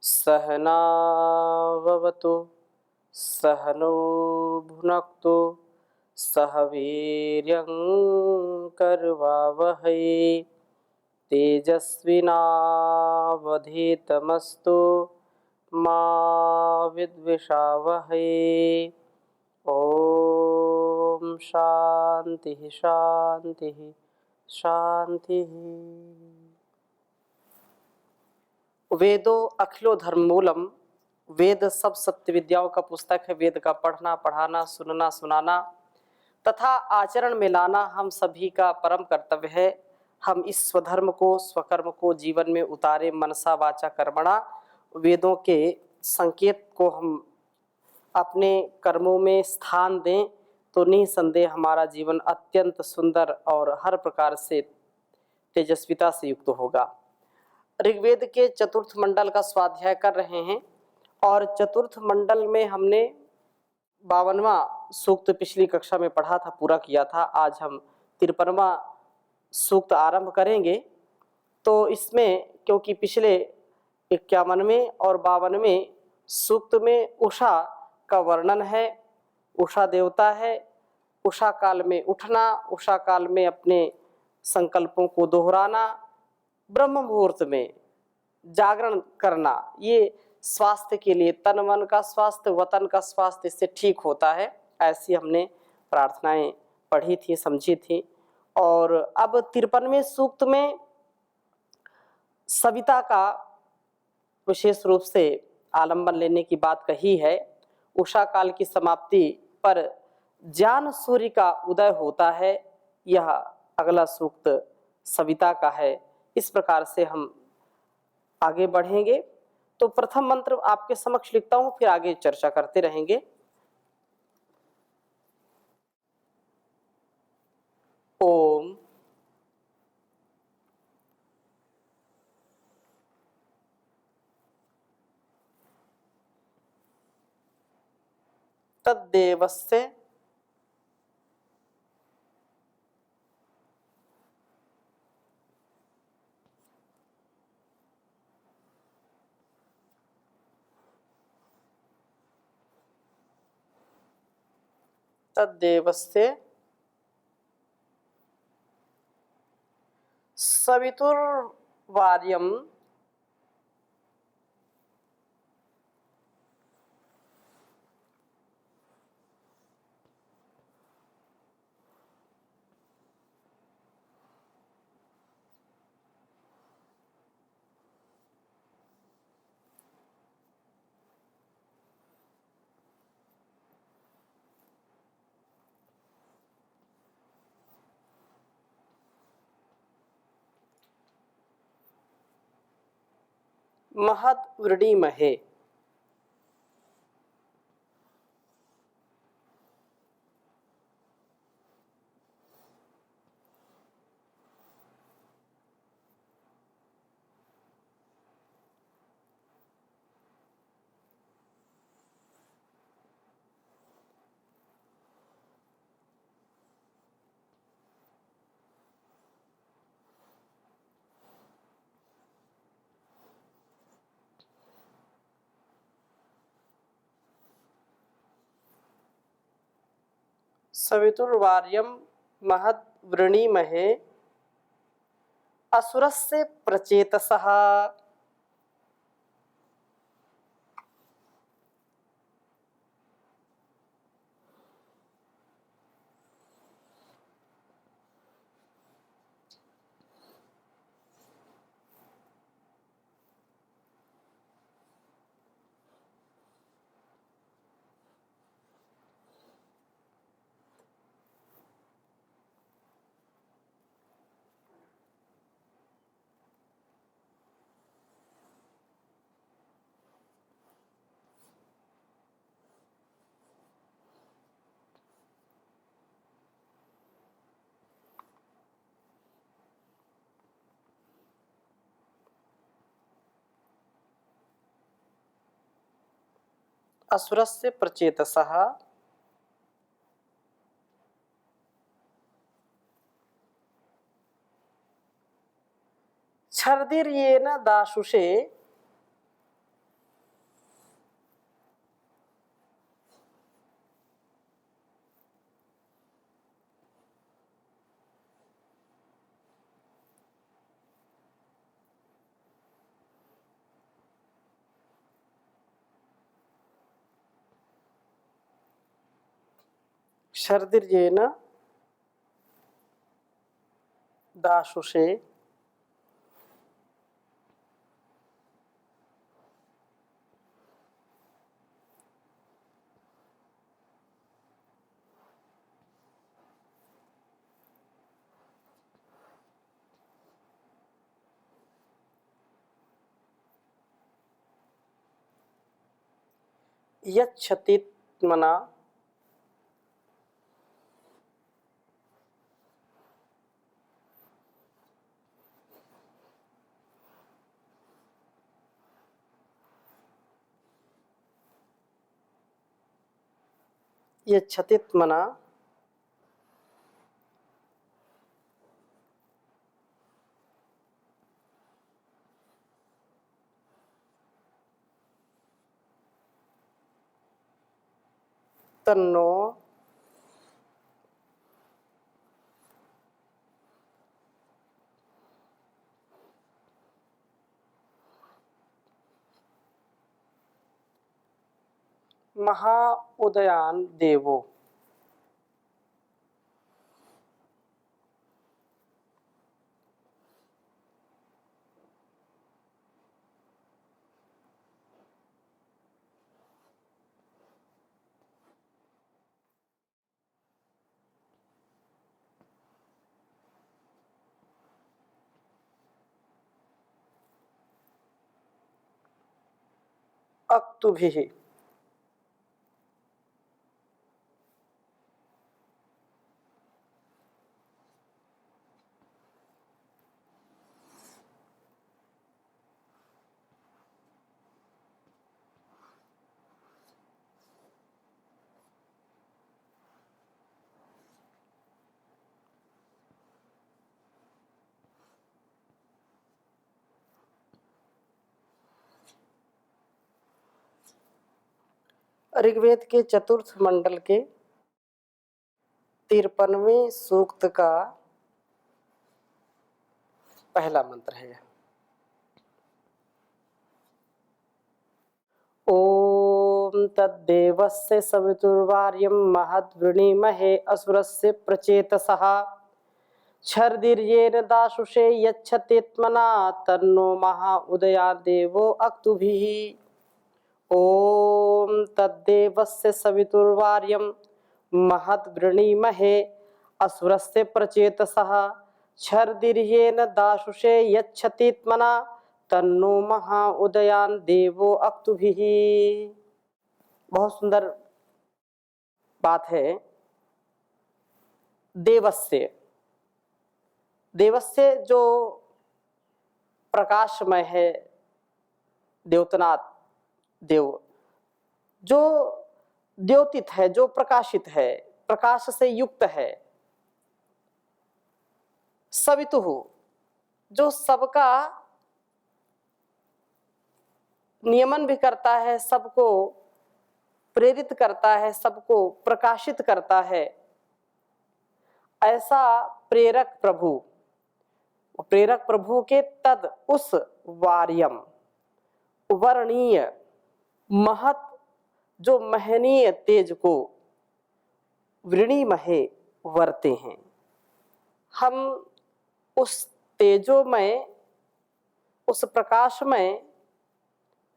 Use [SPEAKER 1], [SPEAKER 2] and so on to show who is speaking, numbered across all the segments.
[SPEAKER 1] सहनाववतु सहनो भुनक्तु सह वीर्यं करवावहै तेजस्विनावधीतमस्तु मा विद्विषावहै। ओम शांति शांति शांति। वेदो अखिलो धर्म मूलम। वेद सब सत्य विद्याओं का पुस्तक है। वेद का पढ़ना पढ़ाना सुनना सुनाना तथा आचरण में लाना हम सभी का परम कर्तव्य है। हम इस स्वधर्म को स्वकर्म को जीवन में उतारे मनसा वाचा कर्मणा। वेदों के संकेत को हम अपने कर्मों में स्थान दें तो निसंदेह हमारा जीवन अत्यंत सुंदर और हर प्रकार से तेजस्विता से युक्त होगा। ऋग्वेद के चतुर्थ मंडल का स्वाध्याय कर रहे हैं और चतुर्थ मंडल में हमने 52वां सूक्त पिछली कक्षा में पढ़ा था, पूरा किया था। आज हम 53वां सूक्त आरंभ करेंगे। तो इसमें क्योंकि पिछले 51वें और 52वें सूक्त में उषा का वर्णन है, उषा देवता है, उषा काल में उठना, उषा काल में अपने संकल्पों को दोहराना, ब्रह्म मुहूर्त में जागरण करना, ये स्वास्थ्य के लिए, तन मन का स्वास्थ्य वतन का स्वास्थ्य इससे ठीक होता है। ऐसी हमने प्रार्थनाएं पढ़ी थी, समझी थी। और अब 53वें सूक्त में सविता का विशेष रूप से आलंबन लेने की बात कही है। उषा काल की समाप्ति पर ज्ञान सूर्य का उदय होता है। यह अगला सूक्त सविता का है। इस प्रकार से हम आगे बढ़ेंगे। तो प्रथम मंत्र आपके समक्ष लिखता हूं, फिर आगे चर्चा करते रहेंगे। ओम तद्देवस्य तद्देवस्य सवितुर्वार्यं महद्व्रीडिमहे। सवितुर्वार्यं महद्व्रीडिमहे असुरस्य प्रचेतसः। असुरस्य प्रचेतसः छर्दिर्येन दाशुषे शर्दिर्येन दाशुषे यच्छतीत्मना यच्छतीत्मना तन्नो महाउदयान देवो। अक्तुभिः ऋग्वेद के चतुर्थ मंडल के 53वें सूक्त का पहला मंत्र है। ओम तद्देवस्य सवितुर्वार्यं महद्वृणीमहे असुरस्य प्रचेतसः छर्दिर्येन दाशुषे यच्छतीत्मना तन्नो महा उदया देवो अक्तुभिः। ओम तद्देवस्य सवितुर्वार्यं महद्वृणीमहे असुरस्य प्रचेतसः छर्दिर्येन दाशुषे यच्छतीत्मना तन्नो महा उदयान देवो अक्तुभिः। बहुत सुंदर बात है। देवस्य, देवस्य जो प्रकाशमय है, देवतनाथ देव, जो द्योतित है, जो प्रकाशित है, प्रकाश से युक्त है। सवितुः, जो सबका नियमन भी करता है, सबको प्रेरित करता है, सबको प्रकाशित करता है, ऐसा प्रेरक प्रभु, प्रेरक प्रभु के तद उस वार्यम, वर्णीय, महत, जो महनीय तेज को वृणीमहे वर्ते हैं। हम उस तेजोमय, उस प्रकाशमय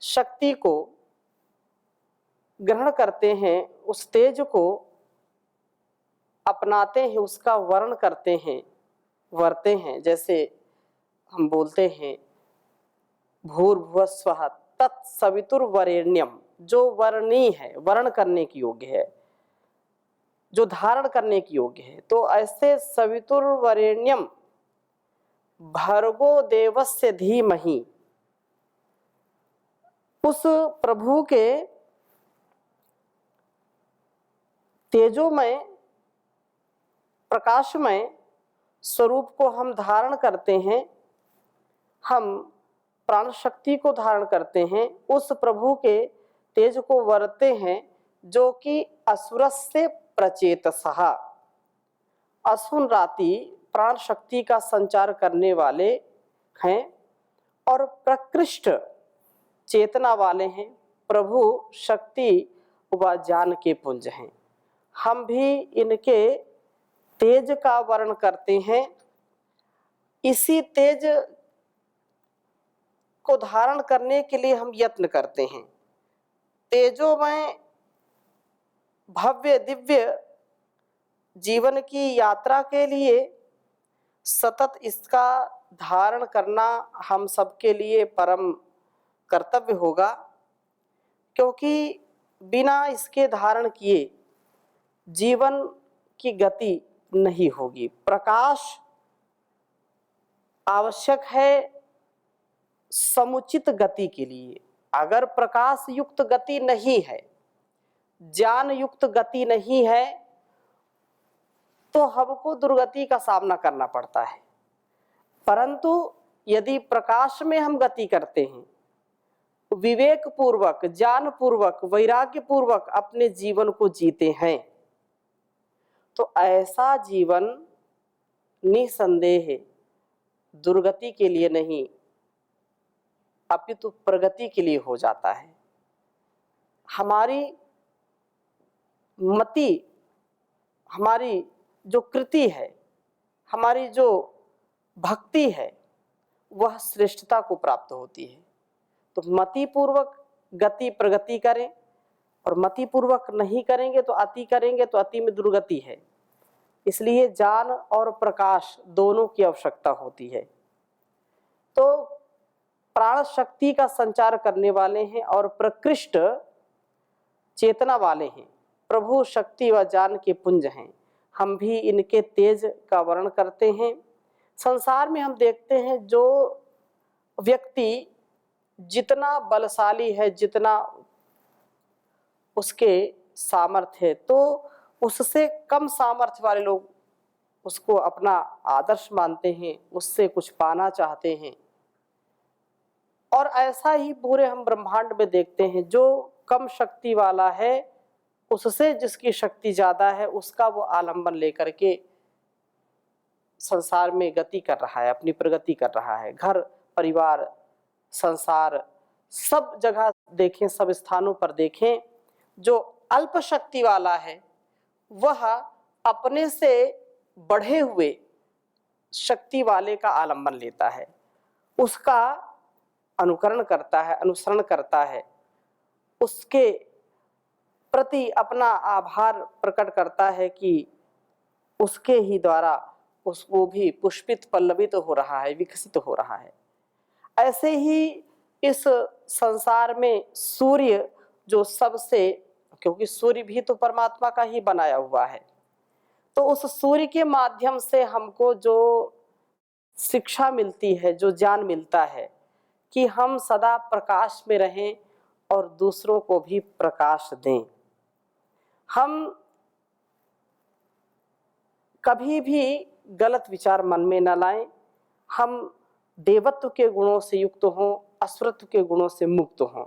[SPEAKER 1] शक्ति को ग्रहण करते हैं, उस तेज को अपनाते हैं, उसका वर्ण करते हैं, वर्ते हैं। जैसे हम बोलते हैं भूर्भुवस्वः तत्सवितुर्वरेण्यम, जो वर्णीय है, वर्ण करने की योग्य है, जो धारण करने की योग्य है। तो ऐसे सवितुर्वरेण्यम भर्गो देवस्य धीमहि, उस प्रभु के तेजोमय प्रकाशमय स्वरूप को हम धारण करते हैं, हम प्राण शक्ति को धारण करते हैं, उस प्रभु के तेज को वरते हैं, जो कि असुरस्य प्रचेतसः, असुन राति प्राण शक्ति का संचार करने वाले हैं और प्रकृष्ट चेतना वाले हैं। प्रभु शक्ति व ज्ञान के पुंज हैं। हम भी इनके तेज का वर्ण करते हैं। इसी तेज को धारण करने के लिए हम यत्न करते हैं। तेजोमय भव्य दिव्य जीवन की यात्रा के लिए सतत इसका धारण करना हम सबके लिए परम कर्तव्य होगा, क्योंकि बिना इसके धारण किए जीवन की गति नहीं होगी। प्रकाश आवश्यक है समुचित गति के लिए। अगर प्रकाश युक्त गति नहीं है, ज्ञान युक्त गति नहीं है, तो हमको दुर्गति का सामना करना पड़ता है। परंतु यदि प्रकाश में हम गति करते हैं, विवेक पूर्वक, ज्ञान पूर्वक, वैराग्य पूर्वक अपने जीवन को जीते हैं, तो ऐसा जीवन निसंदेह दुर्गति के लिए नहीं अपितु प्रगति के लिए हो जाता है। हमारी मति, हमारी जो कृति है, हमारी जो भक्ति है, वह श्रेष्ठता को प्राप्त होती है। तो मति पूर्वक गति प्रगति करें, और मति पूर्वक नहीं करेंगे तो अति करेंगे, तो अति में दुर्गति है। इसलिए ज्ञान और प्रकाश दोनों की आवश्यकता होती है। तो प्राण शक्ति का संचार करने वाले हैं और प्रकृष्ट चेतना वाले हैं, प्रभु शक्ति व ज्ञान के पुंज हैं। हम भी इनके तेज का वर्णन करते हैं। संसार में हम देखते हैं जो व्यक्ति जितना बलशाली है, जितना उसके सामर्थ्य है, तो उससे कम सामर्थ्य वाले लोग उसको अपना आदर्श मानते हैं, उससे कुछ पाना चाहते हैं। और ऐसा ही पूरे हम ब्रह्मांड में देखते हैं, जो कम शक्ति वाला है उससे जिसकी शक्ति ज्यादा है, उसका वो आलंबन लेकर के संसार में गति कर रहा है, अपनी प्रगति कर रहा है। घर परिवार संसार सब जगह देखें, सब स्थानों पर देखें, जो अल्प शक्ति वाला है वह अपने से बढ़े हुए शक्ति वाले का आलंबन लेता है, उसका अनुकरण करता है, अनुसरण करता है, उसके प्रति अपना आभार प्रकट करता है कि उसके ही द्वारा उसको भी पुष्पित पल्लवित हो रहा है, विकसित हो रहा है। ऐसे ही इस संसार में सूर्य जो सबसे, क्योंकि सूर्य भी तो परमात्मा का ही बनाया हुआ है, तो उस सूर्य के माध्यम से हमको जो शिक्षा मिलती है, जो ज्ञान मिलता है कि हम सदा प्रकाश में रहें और दूसरों को भी प्रकाश दें। हम कभी भी गलत विचार मन में न लाएं। हम देवत्व के गुणों से युक्त हों, असुरत्व के गुणों से मुक्त हों,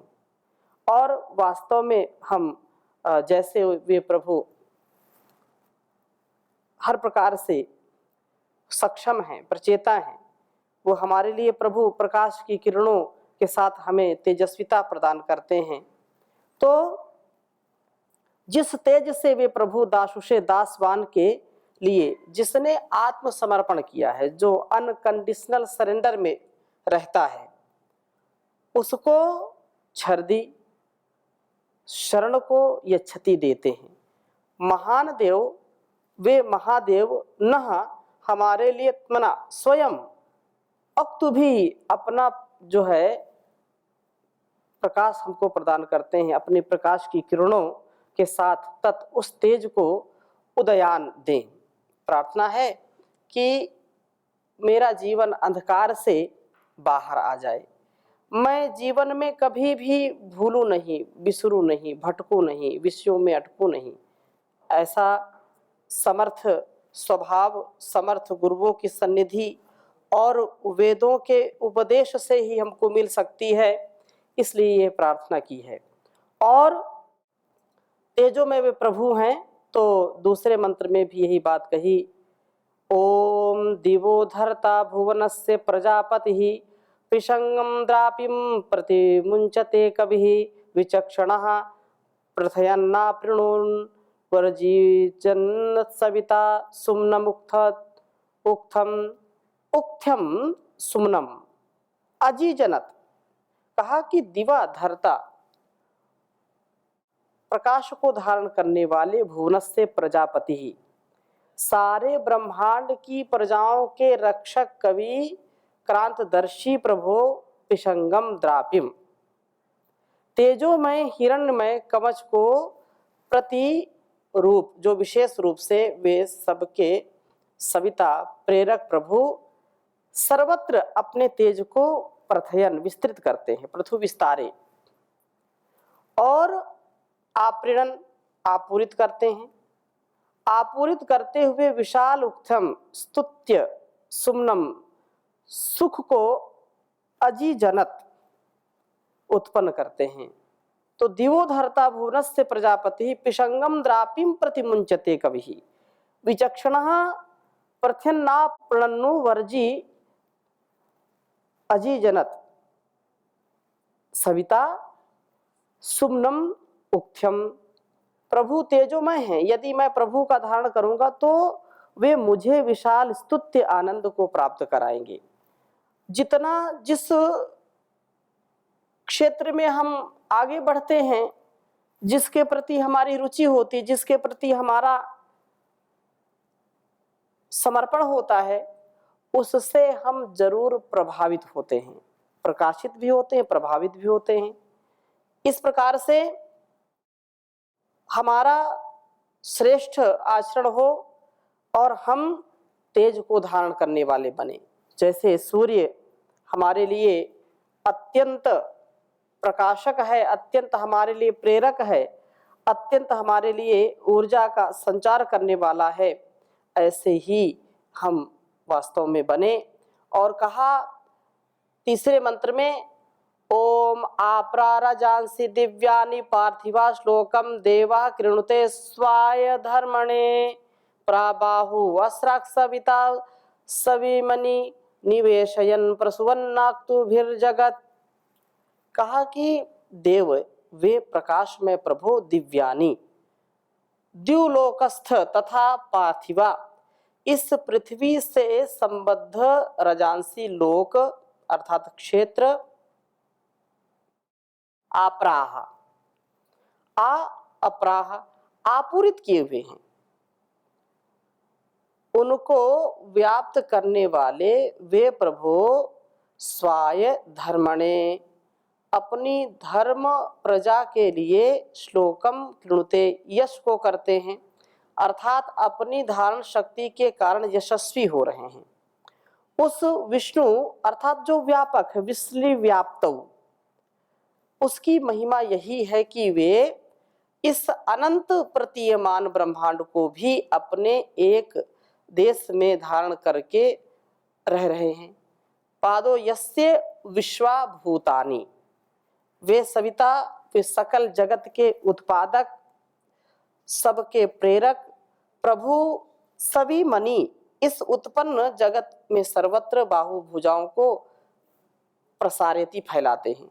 [SPEAKER 1] और वास्तव में हम जैसे वे प्रभु हर प्रकार से सक्षम हैं, प्रचेता हैं, वो हमारे लिए प्रभु प्रकाश की किरणों के साथ हमें तेजस्विता प्रदान करते हैं। तो जिस तेज से वे प्रभु दासुषे दासवान के लिए जिसने आत्मसमर्पण किया है, जो अनकंडीशनल सरेंडर में रहता है, उसको छर्दी शरण को ये क्षति देते हैं। महान देव वे महादेव न हमारे लिए मना स्वयं अक्तु भी अपना जो है प्रकाश हमको प्रदान करते हैं, अपने प्रकाश की किरणों के साथ तत् उस तेज को उदयान दें। प्रार्थना है कि मेरा जीवन अंधकार से बाहर आ जाए, मैं जीवन में कभी भी भूलूं नहीं, बिसरूं नहीं, भटकूं नहीं, विषयों में अटकूं नहीं। ऐसा समर्थ स्वभाव, समर्थ गुरुओं की सन्निधि और वेदों के उपदेश से ही हमको मिल सकती है, इसलिए ये प्रार्थना की है। और तेजो में वे प्रभु हैं, तो दूसरे मंत्र में भी यही बात कही, ओम दिवो धर्ता भुवनस्य प्रजापति पिशंगम द्रापिम प्रति मुंचते कवि विचक्षणः प्रथयन्ना प्रणोन वर्जीजन सविता सुमनम उक्थम उक्थ्यम सुमनम अजीजनत। कहा कि दिवा धरता प्रकाश को धारण करने वाले भुवनस्य प्रजापति ही, सारे ब्रह्मांड की प्रजाओं के रक्षक कवि क्रांतदर्शी प्रभो पिशंगम द्रापिम, तेजोमय हिरण्यमय कवच को प्रति रूप, जो विशेष रूप से वे सबके सविता प्रेरक प्रभु सर्वत्र अपने तेज को प्रथयन विस्तृत करते हैं, पृथु विस्तारे, और आपृणन आपूरित करते हैं। आपूरित करते हुए विशाल उक्थम स्तुत्य सुमनम सुख को अजीजनत उत्पन्न करते हैं। तो दिवोधरता भुवनस्य प्रजापति पिशंगम द्रापिम प्रतिमुंचते कवि विचक्षणः प्रथयन्ना प्रणन्नु वर्जी अजीजनत सविता सुमनम उक्थ्यम। प्रभु तेजोमय हैं, यदि मैं प्रभु का धारण करूंगा तो वे मुझे विशाल स्तुत्य आनंद को प्राप्त कराएंगे। जितना जिस क्षेत्र में हम आगे बढ़ते हैं, जिसके प्रति हमारी रुचि होती, जिसके प्रति हमारा समर्पण होता है, उससे हम जरूर प्रभावित होते हैं, प्रकाशित भी होते हैं, प्रभावित भी होते हैं। इस प्रकार से हमारा श्रेष्ठ आचरण हो और हम तेज को धारण करने वाले बने। जैसे सूर्य हमारे लिए अत्यंत प्रकाशक है, अत्यंत हमारे लिए प्रेरक है, अत्यंत हमारे लिए ऊर्जा का संचार करने वाला है, ऐसे ही हम वास्तव में बने। और कहा तीसरे मंत्र में, ओम आप्रारजांसि दिव्यानि पार्थिवा श्लोकम देवा कृणुते स्वाय धर्मणे प्राबाहु वस्राक्षविता सविमनि निवेशयन प्रसुवन्नाक्तुभिर्जगत। कहा कि देव वे प्रकाश में प्रभु दिव्यानि, द्युलोकस्थ तथा पार्थिवा, इस पृथ्वी से संबद्ध रजांसी लोक अर्थात क्षेत्र, आप्राह अप्राह आपूरित किए हुए हैं, उनको व्याप्त करने वाले वे प्रभु स्वाय धर्मणे, अपनी धर्म प्रजा के लिए श्लोकम कृणुते, यश को करते हैं, अर्थात अपनी धारण शक्ति के कारण यशस्वी हो रहे हैं। उस विष्णु अर्थात जो व्यापक है, विश्व व्याप्तौ, उसकी महिमा यही है कि वे इस अनंत प्रतीयमान ब्रह्मांड को भी अपने एक देश में धारण करके रह रहे हैं। पादो यस्य विश्वाभूतानि, वे सविता, वे सकल जगत के उत्पादक, सबके प्रेरक प्रभु सभी मणि, इस उत्पन्न जगत में सर्वत्र बाहु भुजाओं को प्रसारित फैलाते हैं।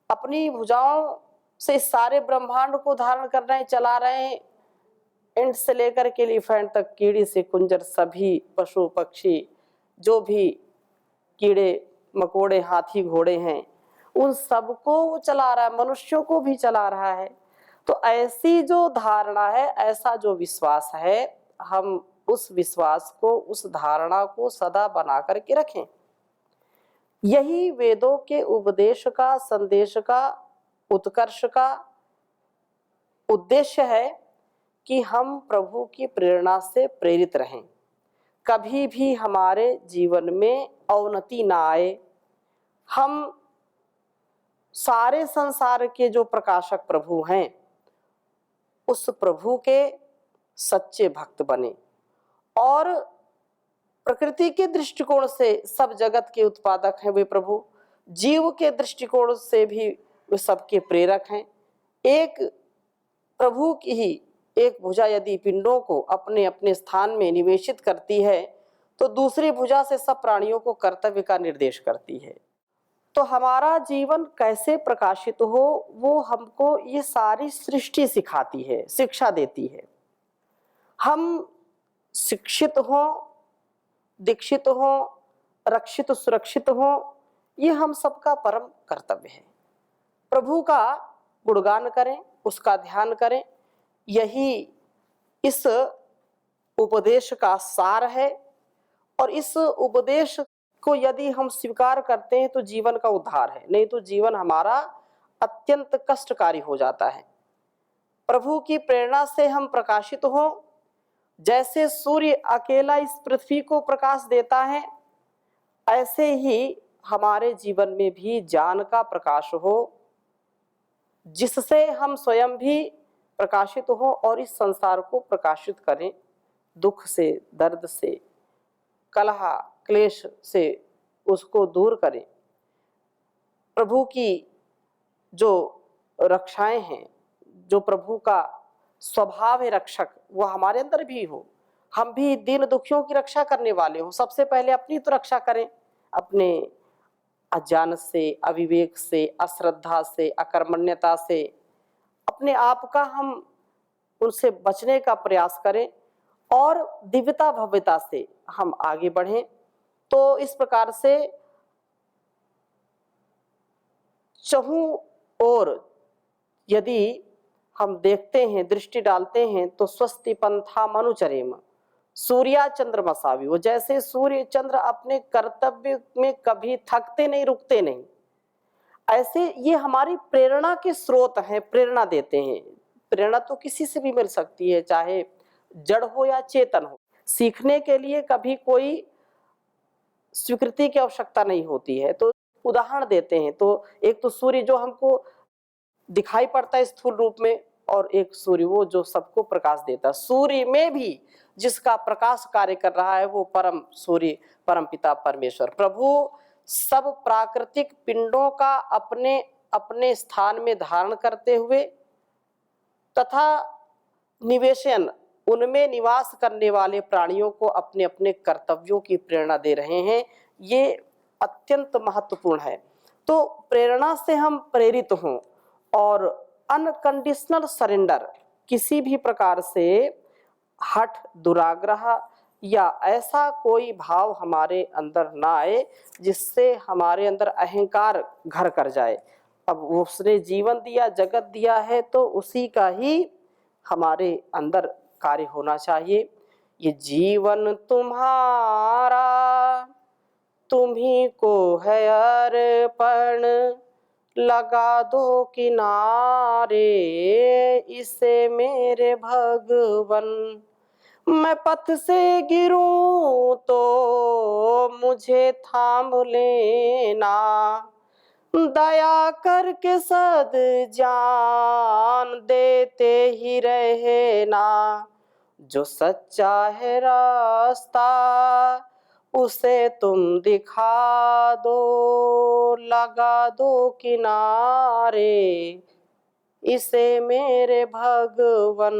[SPEAKER 1] अपनी भुजाओं से सारे ब्रह्मांड को धारण कर रहे हैं, चला रहे हैं। एंड से लेकर के एलिफेंट तक, कीड़ी से कुंजर, सभी पशु पक्षी, जो भी कीड़े मकोड़े हाथी घोड़े हैं, उन सबको वो चला रहा है, मनुष्यों को भी चला रहा है। तो ऐसी जो धारणा है, ऐसा जो विश्वास है, हम उस विश्वास को, उस धारणा को सदा बना करके रखें। यही वेदों के उपदेश का, संदेश का, उत्कर्ष का उद्देश्य है कि हम प्रभु की प्रेरणा से प्रेरित रहें, कभी भी हमारे जीवन में अवनति ना आए। हम सारे संसार के जो प्रकाशक प्रभु हैं, उस प्रभु के सच्चे भक्त बने, और प्रकृति के दृष्टिकोण से सब जगत के उत्पादक हैं वे प्रभु, जीव के दृष्टिकोण से भी वे सबके प्रेरक हैं। एक प्रभु की ही एक भुजा यदि पिंडों को अपने अपने स्थान में निवेशित करती है, तो दूसरी भुजा से सब प्राणियों को कर्तव्य का निर्देश करती है। तो हमारा जीवन कैसे प्रकाशित हो, वो हमको ये सारी सृष्टि सिखाती है, शिक्षा देती है। हम शिक्षित हों, दीक्षित हों, रक्षित सुरक्षित हों, ये हम सबका परम कर्तव्य है। प्रभु का गुणगान करें, उसका ध्यान करें, यही इस उपदेश का सार है। और इस उपदेश को यदि हम स्वीकार करते हैं तो जीवन का उद्धार है, नहीं तो जीवन हमारा अत्यंत कष्टकारी हो जाता है। प्रभु की प्रेरणा से हम प्रकाशित हों, जैसे सूर्य अकेला इस पृथ्वी को प्रकाश देता है, ऐसे ही हमारे जीवन में भी ज्ञान का प्रकाश हो, जिससे हम स्वयं भी प्रकाशित हो और इस संसार को प्रकाशित करें। दुख से, दर्द से, कलह क्लेश से उसको दूर करें। प्रभु की जो रक्षाएं हैं, जो प्रभु का स्वभाव है रक्षक, वो हमारे अंदर भी हो। हम भी दीन दुखियों की रक्षा करने वाले हो। सबसे पहले अपनी तो रक्षा करें, अपने अज्ञान से, अविवेक से, अश्रद्धा से, अकर्मण्यता से अपने आप का हम उनसे बचने का प्रयास करें और दिव्यता भव्यता से हम आगे बढ़ें। तो इस प्रकार से चहु और यदि हम देखते हैं, दृष्टि डालते हैं, तो स्वस्ति पंथा मनुचरेम सूर्या चंद्रमसावि। वो जैसे सूर्य चंद्र अपने कर्तव्य में कभी थकते नहीं, रुकते नहीं, ऐसे ये हमारी प्रेरणा के स्रोत हैं, प्रेरणा देते हैं। प्रेरणा तो किसी से भी मिल सकती है, चाहे जड़ हो या चेतन हो। सीखने के लिए कभी कोई स्वीकृति की आवश्यकता नहीं होती है। तो उदाहरण देते हैं, तो एक तो सूर्य जो हमको दिखाई पड़ता है स्थूल रूप में, और एक सूर्य वो जो सबको प्रकाश देता है। सूर्य में भी जिसका प्रकाश कार्य कर रहा है वो परम सूर्य, परम पिता परमेश्वर प्रभु सब प्राकृतिक पिंडों का अपने अपने स्थान में धारण करते हुए तथा निवेशन उनमें निवास करने वाले प्राणियों को अपने अपने कर्तव्यों की प्रेरणा दे रहे हैं। ये अत्यंत महत्वपूर्ण है। तो प्रेरणा से हम प्रेरित हों और अनकंडीशनल सरेंडर, किसी भी प्रकार से हठ, दुराग्रह या ऐसा कोई भाव हमारे अंदर ना आए जिससे हमारे अंदर अहंकार घर कर जाए। अब उसने जीवन दिया, जगत दिया है, तो उसी का ही हमारे अंदर कार्य होना चाहिए। ये जीवन तुम्हारा तुम्ही को है अर्पण, लगा दो किनारे इसे मेरे भगवन। मैं पथ से गिरूं तो मुझे थाम लेना, दया करके सद जान देते ही रहना। जो सच्चा है रास्ता उसे तुम दिखा दो, लगा दो किनारे इसे मेरे भगवन।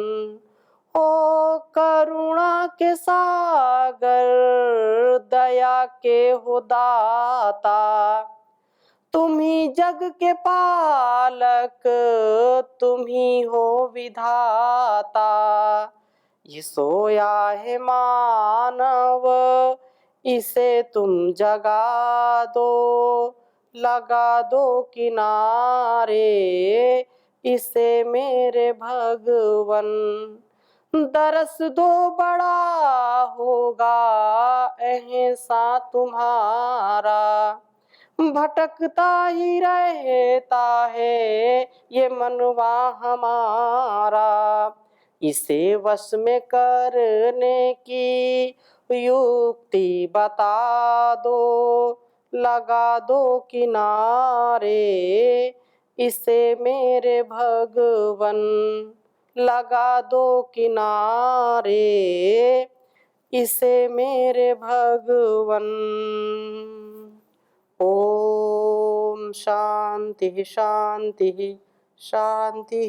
[SPEAKER 1] ओ करुणा के सागर, दया के हो दाता, तुम ही जग के पालक, तुम ही हो विधाता। ये सोया है मानव इसे तुम जगा दो, लगा दो किनारे इसे मेरे भगवन। दरस दो बड़ा होगा ऐसा तुम्हारा, भटकता ही रहता है ये मनवा हमारा। इसे वश में करने की युक्ति बता दो, लगा दो किनारे इसे मेरे भगवन। लगा दो किनारे इसे मेरे भगवन। ओम शांति शांति शांति।